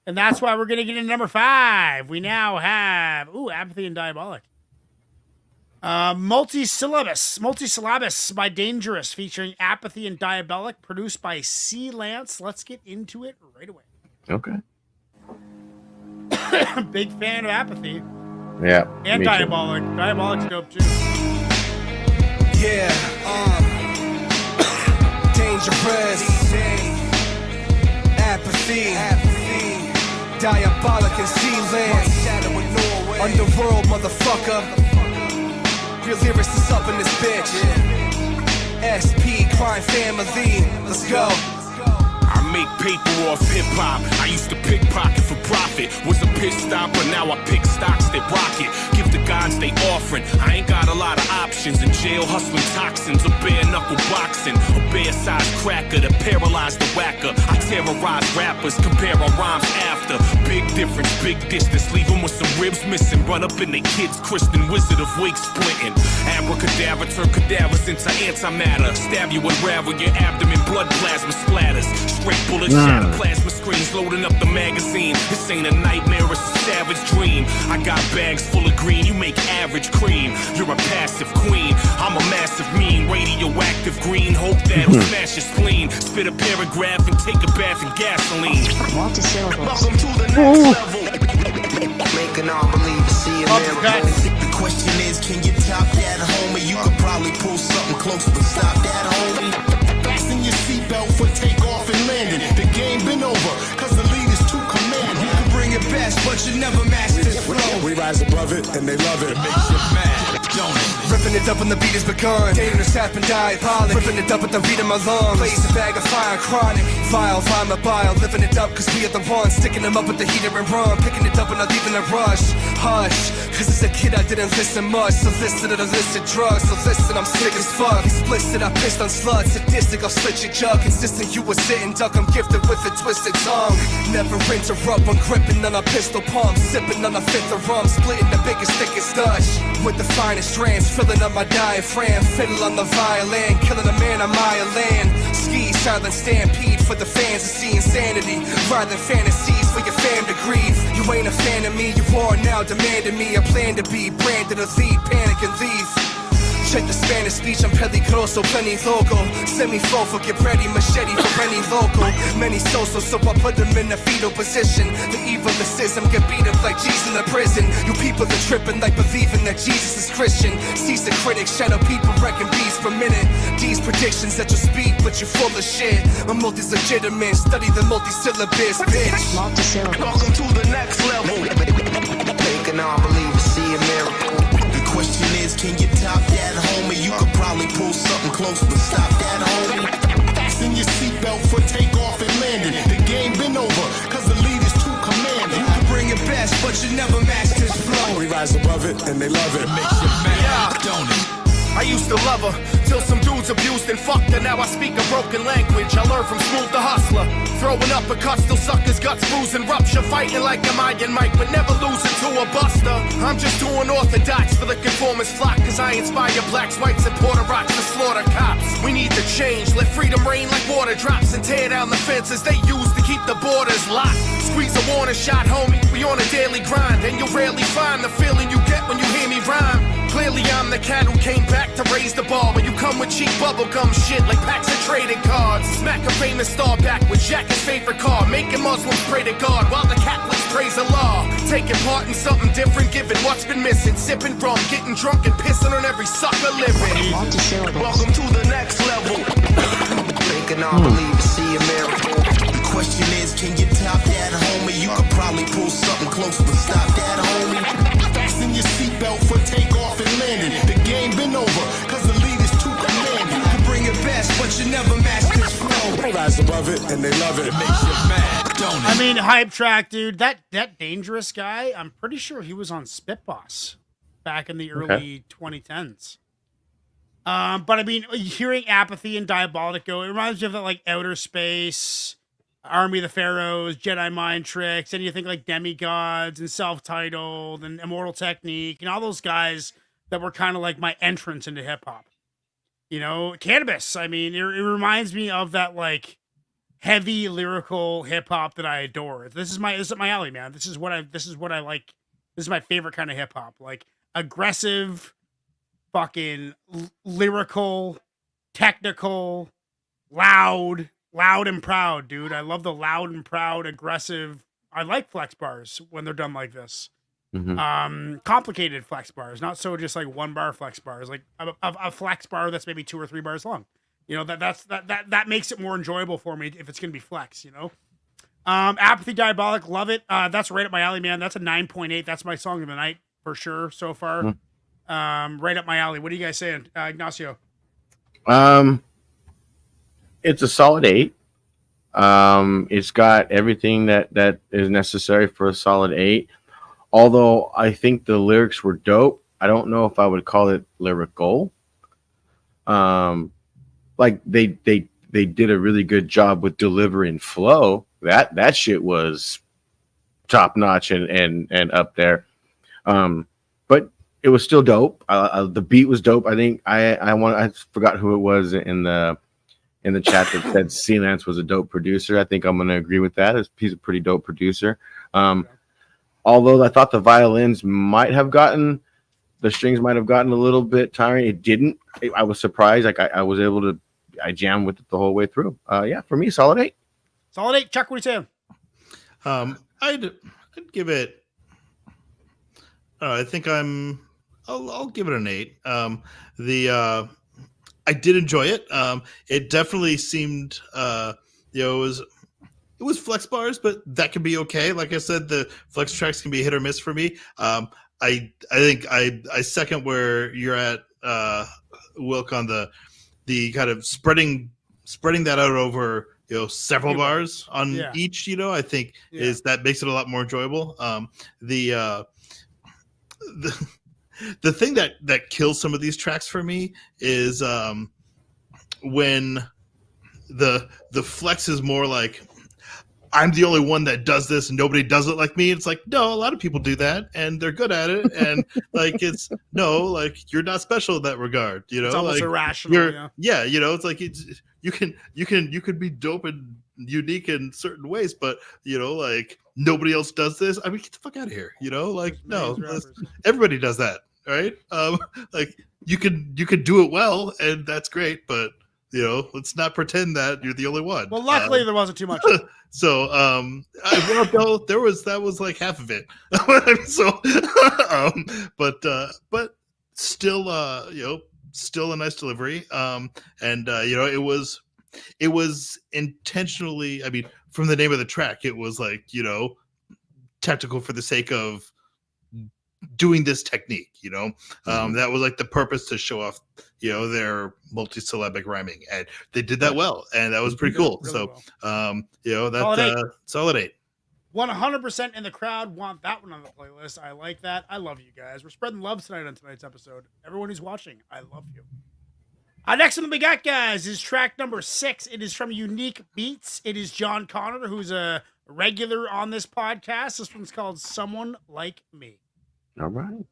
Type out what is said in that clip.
And that's why we're going to get into number 5. We now have, Apathy and Diabolic. Multisyllabus by Dangerous, featuring Apathy and Diabolic, produced by C. Lance. Let's get into it right away. Okay. Big fan of Apathy. Yeah. And Diabolic. Too. Diabolic's dope too. Yeah. Dangerous. Apathy. Diabolic and C-Lance. Underworld, motherfucker. Real lyricists up in this bitch. SP, crime family. Let's go. I make paper off hip-hop. I used to pickpocket for profit. Was a pit stop, but now I pick stocks that rocket. Give the gods they offering. I ain't got a lot of options. In jail hustling toxins, a bare knuckle boxing, a bear-sized cracker that paralyzed the whacker. I terrorize rappers, compare our rhymes after. Big difference, big distance, leave them with some ribs missing. Run up in they kids, Christian wizard of wake splitting. Abracadabra, turn cadavers into antimatter. Stab you and ravel your abdomen, blood plasma splatters. Straight bullets, shatter plasma screens, loading up the magazine. This ain't a nightmare, it's a savage dream. I got bags full of green, you make average cream. You're a passive queen, I'm a massive mean. Radioactive green, hope that'll smash your spleen. Spit a paragraph and take a bath in gasoline. Multisyllabus. Welcome to the next level. Making all believe to see a miracle. The question is, can you top that, homie? You could probably pull something close, but stop that, homie. Fasten your seatbelt for takeoff and landing. The game been over, cause the lead is too commanding. You can bring it best, but you never master this flow. We rise above it, and they love it. It makes you mad, don't it? Ripping it up when the beat has begun. Dangerous, and diabolic. Ripping it up with the beat in my lungs. Blaze a bag of fire, chronic. Vile, vile, bile. Living it up, cause we are the ones. Sticking them up with the heater and rum. Picking it up and not leaving a rush. Hush, cause as a kid I didn't listen much. So listen to the illicit drugs. So listen, I'm sick as fuck. Explicit, I pissed on sluts. Sadistic, I'll slit your jug. Consistent, you a sitting duck. I'm gifted with a twisted tongue. Never interrupt, I'm gripping on a pistol pump. Sipping on a fifth of rum. Splitting the biggest, thickest Dutch. With the finest strands, filling up my diaphragm. Fiddle on the violin, killing a man a mile land. Ski, silent stampede for the fans to see insanity. Rather than fantasies for your fam to grieve. You ain't a fan of me, you are now demanding me. I plan to be branded a lead, panic and leave. Check the Spanish speech, I'm peligroso, plenty local. Semi-fofo, get ready, machete for any local. Many social, so I put them in a fetal position. The evilicism get beat up like Jesus in the prison. You people are tripping like believing that Jesus is Christian. Cease the critics, shadow people wrecking beats per minute. These predictions that you speak, but you're full of shit. My multi's legitimate, study the multisyllabus, bitch. Multisyllabus. Welcome to the next level. Making all believe to see a miracle. The question is, can you top that, homie? You could probably pull something close, but stop that, homie. Fasten your seatbelt for takeoff and landing. The game been over, cause the lead is too commanding. You can bring it best, but you never match this flow. We rise above it, and they love it. It makes you mad, don't it? I used to love her, till some dudes abused and fucked her. Now I speak a broken language, I learned from Smooth the Hustler. Throwing uppercuts till suckers' guts bruise and rupture. Fighting like a Iron Mike, but never losing to a buster. I'm just too unorthodox for the conformist flock, cause I inspire blacks, whites, and Puerto Rocks to slaughter cops. We need to change, let freedom rain like water drops, and tear down the fences they use to keep the borders locked. Squeeze a warning shot, homie, we on a daily grind, and you'll rarely find the feeling you get when you hear me rhyme. Clearly I'm the cat who came back to raise the bar. When you come with cheap bubblegum shit like packs of trading cards. Smack a famous star back with Jack's favorite car. Making Muslims pray to God while the Catholics praise Allah. Taking part in something different, given what's been missing. Sipping rum, getting drunk and pissing on every sucker living. Multisyllabus. Welcome to the next level. Making all believe to see a miracle. The question is, can you top that, homie? You could probably pull something close, but stop that, homie. Fasten your seatbelt for takeoff and landing. The game been over, cause the lead is too commanding. You can bring it best, but you never match this flow. We rise above it, and they love it. It makes you mad, don't it? I mean, hype track, dude. That Dangerous guy, I'm pretty sure he was on Spitboss back in the early 2010s. But I mean, hearing Apathy and Diabolic go, it reminds me of that like Outer Space, Army of the Pharaohs, Jedi Mind Tricks, and you think like Demigods and Self-Titled and Immortal Technique and all those guys that were kind of like my entrance into hip hop. You know, Cannabis. I mean, it reminds me of that like heavy lyrical hip hop that I adore. This is my alley, man. This is what I like. This is my favorite kind of hip hop. Like aggressive, fucking lyrical, technical, loud and proud, dude. I love the loud and proud, aggressive. I like flex bars when they're done like this. Complicated flex bars, not so just like one bar flex bars, like a flex bar that's maybe 2 or 3 bars long. You know, that makes it more enjoyable for me if it's gonna be flex, you know. Apathy, Diabolic, love it. That's right up my alley, man. That's a 9.8. That's my song of the night for sure so far. Right up my alley. What are you guys saying, Ignacio? It's a solid 8. It's got everything that is necessary for a solid 8. Although I think the lyrics were dope, I don't know if I would call it lyrical. Like they did a really good job with delivery and flow. That shit was top notch and up there. But it was still dope. The beat was dope. I think I forgot who it was in the chat that said C-Lance was a dope producer. I think I'm going to agree with that. He's a pretty dope producer. Although I thought the violins might have gotten, the strings might have gotten a little bit tiring. It didn't. I was surprised. Like I was able to, I jammed with it the whole way through. Yeah, for me, solid 8. Solid 8. Chuck, what are you saying? I'd give it. I think I'll give it an 8. I did enjoy it. It definitely seemed, it was flex bars, but that can be okay. Like I said, the flex tracks can be hit or miss for me. I think I second where you're at, Wilk, on the kind of spreading that out over several bars on each. I think is that makes it a lot more enjoyable. The thing that kills some of these tracks for me is when the flex is more like, I'm the only one that does this and nobody does it like me. It's like, no, a lot of people do that and they're good at it. And like, it's like you're not special in that regard, It's almost like, irrational. It's like you can be dope and unique in certain ways, but like nobody else does this. I mean, get the fuck out of here. Like no, everybody does that, right? Like you can do it well and that's great, but let's not pretend that you're the only one. Well, luckily there wasn't too much. So, that was like half of it. So, but still, still a nice delivery. It was intentionally. I mean, from the name of the track, it was like technical for the sake of doing this technique. That was like the purpose to show off their multisyllabic rhyming, and they did that well, and that was pretty cool. Really so well. That's solid 8. 100% in the crowd want that one on the playlist. I like that. I love you guys. We're spreading love tonight on tonight's episode. Everyone who's watching, I love you. Next one we got, guys, is track number 6. It is from Unique Beats. It is John Connor, who's a regular on this podcast. This one's called Someone Like Me. All right.